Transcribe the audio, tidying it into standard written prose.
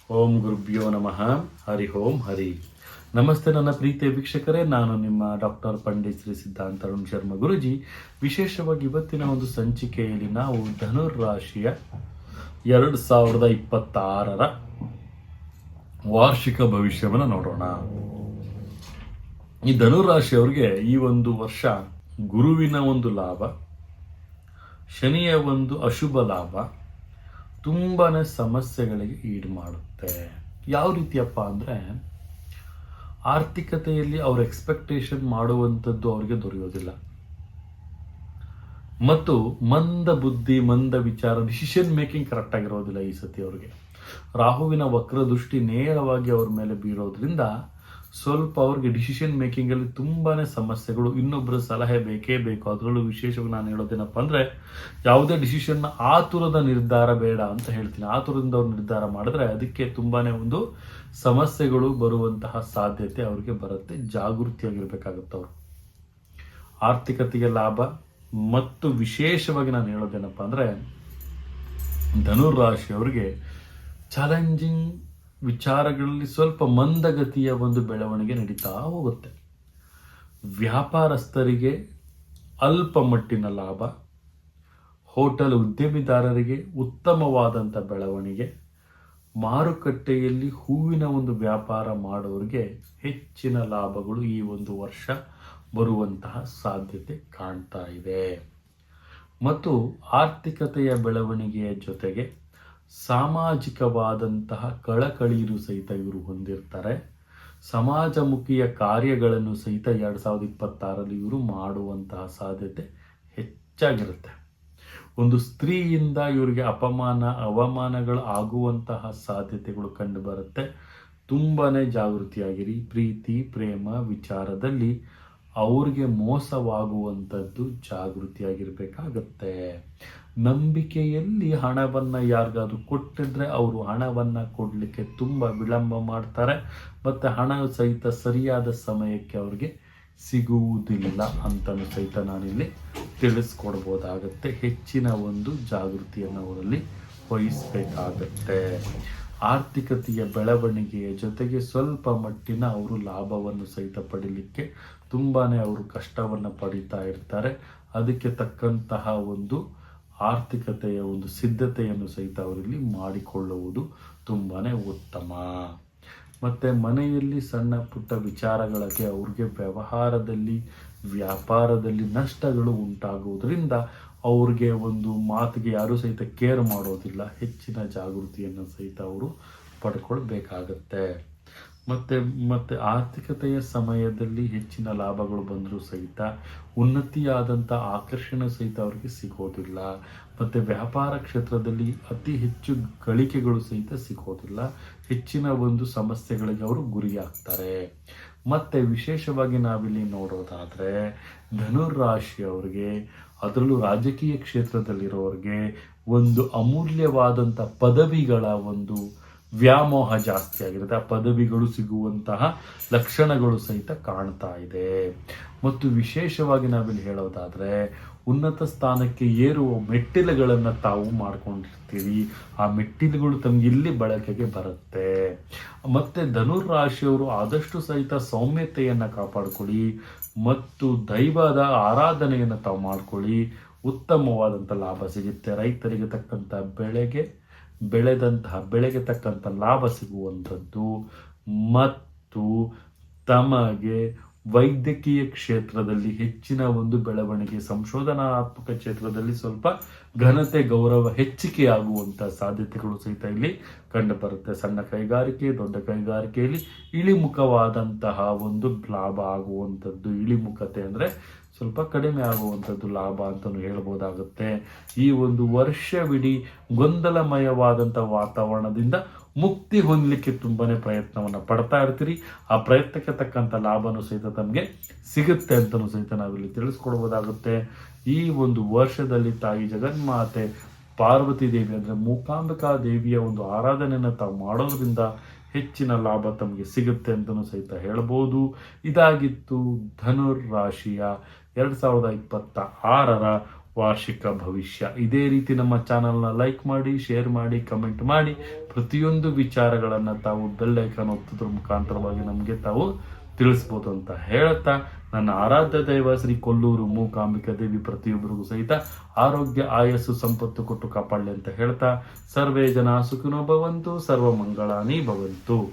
ಓಂ ಗುರುಭ್ಯೋ ನಮಃ. ಹರಿ ಓಂ ಹರಿ. ನಮಸ್ತೆ ನನ್ನ ಪ್ರೀತಿಯ ವೀಕ್ಷಕರೇ, ನಾನು ನಿಮ್ಮ ಡಾಕ್ಟರ್ ಪಂಡಿತ್ ಶ್ರೀ ಸಿದ್ಧಾಂತ ಅರುಣ್ ಶರ್ಮ ಗುರುಜಿ. ವಿಶೇಷವಾಗಿ ಇವತ್ತಿನ ಒಂದು ಸಂಚಿಕೆಯಲ್ಲಿ ನಾವು ಧನುರ್ ರಾಶಿಯ 2026 ವಾರ್ಷಿಕ ಭವಿಷ್ಯವನ್ನು ನೋಡೋಣ. ಈ ಧನುರ್ ರಾಶಿಯವರಿಗೆ ಈ ಒಂದು ವರ್ಷ ಗುರುವಿನ ಒಂದು ಲಾಭ, ಶನಿಯ ಒಂದು ಅಶುಭ ಲಾಭ ತುಂಬಾ ಸಮಸ್ಯೆಗಳಿಗೆ ಈಡು ಮಾಡುತ್ತೆ. ಯಾವ ರೀತಿಯಪ್ಪ ಅಂದರೆ, ಆರ್ಥಿಕತೆಯಲ್ಲಿ ಅವ್ರ ಎಕ್ಸ್ಪೆಕ್ಟೇಷನ್ ಮಾಡುವಂಥದ್ದು ಅವ್ರಿಗೆ ದೊರೆಯೋದಿಲ್ಲ. ಮತ್ತು ಮಂದ ಬುದ್ಧಿ, ಮಂದ ವಿಚಾರ, ಡಿಸಿಷನ್ ಮೇಕಿಂಗ್ ಕರೆಕ್ಟ್ ಆಗಿರೋದಿಲ್ಲ ಈ ಸತಿ ಅವ್ರಿಗೆ. ರಾಹುವಿನ ವಕ್ರದೃಷ್ಟಿ ನೇರವಾಗಿ ಅವ್ರ ಮೇಲೆ ಬೀರೋದ್ರಿಂದ ಸ್ವಲ್ಪ ಅವ್ರಿಗೆ ಡಿಸಿಷನ್ ಮೇಕಿಂಗಲ್ಲಿ ತುಂಬಾ ಸಮಸ್ಯೆಗಳು, ಇನ್ನೊಬ್ಬರ ಸಲಹೆ ಬೇಕೇ ಬೇಕು. ಅದರಲ್ಲೂ ವಿಶೇಷವಾಗಿ ನಾನು ಹೇಳೋದೇನಪ್ಪ ಅಂದರೆ, ಯಾವುದೇ ಡಿಸಿಷನ್ನ ಆತುರದ ನಿರ್ಧಾರ ಬೇಡ ಅಂತ ಹೇಳ್ತೀನಿ. ಆತುರದಿಂದ ಅವ್ರು ನಿರ್ಧಾರ ಮಾಡಿದ್ರೆ ಅದಕ್ಕೆ ತುಂಬಾ ಒಂದು ಸಮಸ್ಯೆಗಳು ಬರುವಂತಹ ಸಾಧ್ಯತೆ ಅವ್ರಿಗೆ ಬರುತ್ತೆ. ಜಾಗೃತಿಯಾಗಿರ್ಬೇಕಾಗುತ್ತೆ ಅವರು. ಆರ್ಥಿಕತೆಗೆ ಲಾಭ ಮತ್ತು ವಿಶೇಷವಾಗಿ ನಾನು ಹೇಳೋದೇನಪ್ಪ ಅಂದರೆ, ಧನುರ್ ರಾಶಿಯವರಿಗೆ ಚಾಲೆಂಜಿಂಗ್ ವಿಚಾರಗಳಲ್ಲಿ ಸ್ವಲ್ಪ ಮಂದಗತಿಯ ಒಂದು ಬೆಳವಣಿಗೆ ನಡೀತಾ ಹೋಗುತ್ತೆ. ವ್ಯಾಪಾರಸ್ಥರಿಗೆ ಅಲ್ಪ ಮಟ್ಟಿನ ಲಾಭ, ಹೋಟೆಲ್ ಉದ್ಯಮಿದಾರರಿಗೆ ಉತ್ತಮವಾದಂಥ ಬೆಳವಣಿಗೆ, ಮಾರುಕಟ್ಟೆಯಲ್ಲಿ ಹೂವಿನ ಒಂದು ವ್ಯಾಪಾರ ಮಾಡೋರಿಗೆ ಹೆಚ್ಚಿನ ಲಾಭಗಳು ಈ ಒಂದು ವರ್ಷ ಬರುವಂತಹ ಸಾಧ್ಯತೆ ಕಾಣ್ತಾ ಇದೆ. ಮತ್ತು ಆರ್ಥಿಕತೆಯ ಬೆಳವಣಿಗೆಯ ಜೊತೆಗೆ ಸಾಮಾಜಿಕವಾದಂತಹ ಕಳಕಳಿಯನ್ನು ಸಹಿತ ಇವರು ಹೊಂದಿರ್ತಾರೆ. ಸಮಾಜಮುಖಿಯ ಕಾರ್ಯಗಳನ್ನು ಸಹಿತ 2026 ಇವರು ಮಾಡುವಂತಹ ಸಾಧ್ಯತೆ ಹೆಚ್ಚಾಗಿರುತ್ತೆ. ಒಂದು ಸ್ತ್ರೀಯಿಂದ ಇವರಿಗೆ ಅವಮಾನಗಳು ಆಗುವಂತಹ ಸಾಧ್ಯತೆಗಳು ಕಂಡು ಬರುತ್ತೆ. ತುಂಬಾ ಜಾಗೃತಿಯಾಗಿರಿ. ಪ್ರೀತಿ ಪ್ರೇಮ ವಿಚಾರದಲ್ಲಿ ಅವ್ರಿಗೆ ಮೋಸವಾಗುವಂಥದ್ದು ಜಾಗೃತಿಯಾಗಿರ್ಬೇಕಾಗತ್ತೆ. ನಂಬಿಕೆಯಲ್ಲಿ ಹಣವನ್ನು ಯಾರಿಗಾದ್ರೂ ಕೊಟ್ಟಿದ್ರೆ ಅವರು ಹಣವನ್ನು ಕೊಡಲಿಕ್ಕೆ ತುಂಬ ವಿಳಂಬ ಮಾಡ್ತಾರೆ. ಮತ್ತು ಹಣ ಸಹಿತ ಸರಿಯಾದ ಸಮಯಕ್ಕೆ ಅವ್ರಿಗೆ ಸಿಗುವುದಿಲ್ಲ ಅಂತಲೂ ಸಹಿತ ನಾನಿಲ್ಲಿ ತಿಳಿಸ್ಕೊಡ್ಬೋದಾಗತ್ತೆ. ಹೆಚ್ಚಿನ ಒಂದು ಜಾಗೃತಿಯನ್ನು ಅವರಲ್ಲಿ ವಹಿಸಬೇಕಾಗತ್ತೆ. ಆರ್ಥಿಕತೆಯ ಬೆಳವಣಿಗೆಯ ಜೊತೆಗೆ ಸ್ವಲ್ಪ ಮಟ್ಟಿನ ಅವರು ಲಾಭವನ್ನು ಸಹಿತ ಪಡೀಲಿಕ್ಕೆ ತುಂಬಾ ಅವರು ಕಷ್ಟವನ್ನು ಪಡೀತಾ ಇರ್ತಾರೆ. ಅದಕ್ಕೆ ತಕ್ಕಂತಹ ಒಂದು ಆರ್ಥಿಕತೆಯ ಒಂದು ಸಿದ್ಧತೆಯನ್ನು ಸಹಿತ ಅವರಲ್ಲಿ ಮಾಡಿಕೊಳ್ಳುವುದು ತುಂಬಾ ಉತ್ತಮ. ಮತ್ತು ಮನೆಯಲ್ಲಿ ಸಣ್ಣ ಪುಟ್ಟ ವಿಚಾರಗಳಿಗೆ ಅವ್ರಿಗೆ ವ್ಯವಹಾರದಲ್ಲಿ ವ್ಯಾಪಾರದಲ್ಲಿ ನಷ್ಟಗಳು ಉಂಟಾಗುವುದರಿಂದ ಅವ್ರಿಗೆ ಒಂದು ಮಾತಿಗೆ ಯಾರೂ ಸಹಿತ ಕೇರ್ ಮಾಡೋದಿಲ್ಲ. ಹೆಚ್ಚಿನ ಜಾಗೃತಿಯನ್ನು ಸಹಿತ ಅವರು ಪಡ್ಕೊಳ್ಬೇಕಾಗತ್ತೆ. ಮತ್ತು ಆರ್ಥಿಕತೆಯ ಸಮಯದಲ್ಲಿ ಹೆಚ್ಚಿನ ಲಾಭಗಳು ಬಂದರೂ ಸಹಿತ ಉನ್ನತಿಯಾದಂಥ ಆಕರ್ಷಣೆ ಸಹಿತ ಅವರಿಗೆ ಸಿಗೋದಿಲ್ಲ. ಮತ್ತು ವ್ಯಾಪಾರ ಕ್ಷೇತ್ರದಲ್ಲಿ ಅತಿ ಹೆಚ್ಚು ಗಳಿಕೆಗಳು ಸಹಿತ ಸಿಗೋದಿಲ್ಲ. ಹೆಚ್ಚಿನ ಒಂದು ಸಮಸ್ಯೆಗಳಿಗೆ ಅವರು ಗುರಿಯಾಗ್ತಾರೆ. ಮತ್ತು ವಿಶೇಷವಾಗಿ ನಾವಿಲ್ಲಿ ನೋಡೋದಾದರೆ, ಧನುರ್ ರಾಶಿಯವರಿಗೆ, ಅದರಲ್ಲೂ ರಾಜಕೀಯ ಕ್ಷೇತ್ರದಲ್ಲಿರೋರಿಗೆ ಒಂದು ಅಮೂಲ್ಯವಾದಂಥ ಪದವಿಗಳ ಒಂದು ವ್ಯಾಮೋಹ ಜಾಸ್ತಿ ಆಗಿರುತ್ತೆ. ಆ ಪದವಿಗಳು ಸಿಗುವಂತಹ ಲಕ್ಷಣಗಳು ಸಹಿತ ಕಾಣ್ತಾ ಇದೆ. ಮತ್ತು ವಿಶೇಷವಾಗಿ ನಾವಿಲ್ಲಿ ಹೇಳೋದಾದರೆ, ಉನ್ನತ ಸ್ಥಾನಕ್ಕೆ ಏರುವ ಮೆಟ್ಟಿಲುಗಳನ್ನು ತಾವು ಮಾಡ್ಕೊಂಡಿರ್ತೀರಿ. ಆ ಮೆಟ್ಟಿಲುಗಳು ತಮಗೆ ಇಲ್ಲಿ ಬಳಕೆಗೆ ಬರುತ್ತೆ. ಮತ್ತು ಧನುರ್ ರಾಶಿಯವರು ಆದಷ್ಟು ಸಹಿತ ಸೌಮ್ಯತೆಯನ್ನು ಕಾಪಾಡಿಕೊಳ್ಳಿ ಮತ್ತು ದೈವದ ಆರಾಧನೆಯನ್ನು ತಾವು ಮಾಡ್ಕೊಳ್ಳಿ. ಉತ್ತಮವಾದಂಥ ಲಾಭ ಸಿಗುತ್ತೆ. ರೈತರಿಗೆ ತಕ್ಕಂಥ ಬೆಳೆಗೆ ತಕ್ಕಂಥ ಲಾಭ ಸಿಗುವಂಥದ್ದು. ಮತ್ತು ತಮಗೆ ವೈದ್ಯಕೀಯ ಕ್ಷೇತ್ರದಲ್ಲಿ ಹೆಚ್ಚಿನ ಒಂದು ಬೆಳವಣಿಗೆ, ಸಂಶೋಧನಾತ್ಮಕ ಕ್ಷೇತ್ರದಲ್ಲಿ ಸ್ವಲ್ಪ ಘನತೆ ಗೌರವ ಹೆಚ್ಚಿಕೆಯಾಗುವಂಥ ಸಾಧ್ಯತೆಗಳು ಸಹಿತ ಇಲ್ಲಿ ಕಂಡು ಬರುತ್ತೆ. ಸಣ್ಣ ಕೈಗಾರಿಕೆ, ದೊಡ್ಡ ಕೈಗಾರಿಕೆಯಲ್ಲಿ ಇಳಿಮುಖವಾದಂತಹ ಒಂದು ಲಾಭ ಆಗುವಂಥದ್ದು. ಇಳಿಮುಖತೆ ಅಂದರೆ ಸ್ವಲ್ಪ ಕಡಿಮೆ ಆಗುವಂಥದ್ದು ಲಾಭ ಅಂತಲೂ ಹೇಳ್ಬೋದಾಗುತ್ತೆ. ಈ ಒಂದು ವರ್ಷವಿಡೀ ಗೊಂದಲಮಯವಾದಂಥ ವಾತಾವರಣದಿಂದ ಮುಕ್ತಿ ಹೊಂದಲಿಕ್ಕೆ ತುಂಬಾ ಪ್ರಯತ್ನವನ್ನು ಪಡ್ತಾ ಇರ್ತೀರಿ. ಆ ಪ್ರಯತ್ನಕ್ಕೆ ತಕ್ಕಂಥ ಲಾಭನೂ ಸಹಿತ ತಮಗೆ ಸಿಗುತ್ತೆ ಅಂತಲೂ ಸಹಿತ ನಾವಿಲ್ಲಿ ತಿಳಿಸ್ಕೊಡ್ಬೋದಾಗುತ್ತೆ. ಈ ಒಂದು ವರ್ಷದಲ್ಲಿ ತಾಯಿ ಜಗನ್ಮಾತೆ ಪಾರ್ವತಿ ದೇವಿ ಅಂದರೆ ಮೂಕಾಂಬಿಕಾ ದೇವಿಯ ಒಂದು ಆರಾಧನೆಯನ್ನು ತಾವು ಮಾಡೋದ್ರಿಂದ ಹೆಚ್ಚಿನ ಲಾಭ ತಮಗೆ ಸಿಗುತ್ತೆ ಅಂತಲೂ ಸಹಿತ ಹೇಳ್ಬೋದು. ಇದಾಗಿತ್ತು ಧನುರ್ ರಾಶಿಯ 2026 ವಾರ್ಷಿಕ ಭವಿಷ್ಯ. ಇದೇ ರೀತಿ ನಮ್ಮ ಚಾನಲ್ನ ಲೈಕ್ ಮಾಡಿ, ಶೇರ್ ಮಾಡಿ, ಕಮೆಂಟ್ ಮಾಡಿ ಪ್ರತಿಯೊಂದು ವಿಚಾರಗಳನ್ನು ತಾವು ಬೆಲ್ ಐಕಾನ್ ಒತ್ತೋದ್ರ ಮುಖಾಂತರವಾಗಿ ನಮಗೆ ತಾವು ತಿಳಿಸ್ಬೋದು ಅಂತ ಹೇಳುತ್ತಾ, ನನ್ನ ಆರಾಧ್ಯ ದೈವ ಶ್ರೀ ಕೊಲ್ಲೂರು ಮೂಕಾಂಬಿಕಾ ದೇವಿ ಪ್ರತಿಯೊಬ್ಬರಿಗೂ ಸಹಿತ ಆರೋಗ್ಯ ಆಯಸ್ಸು ಸಂಪತ್ತು ಕೊಟ್ಟು ಕಾಪಾಡಲಿ ಅಂತ ಹೇಳ್ತಾ, ಸರ್ವೇ ಜನ ಸುಖಿನೋ ಭವಂತು, ಸರ್ವ ಮಂಗಳಾನಿ ಭವಂತು.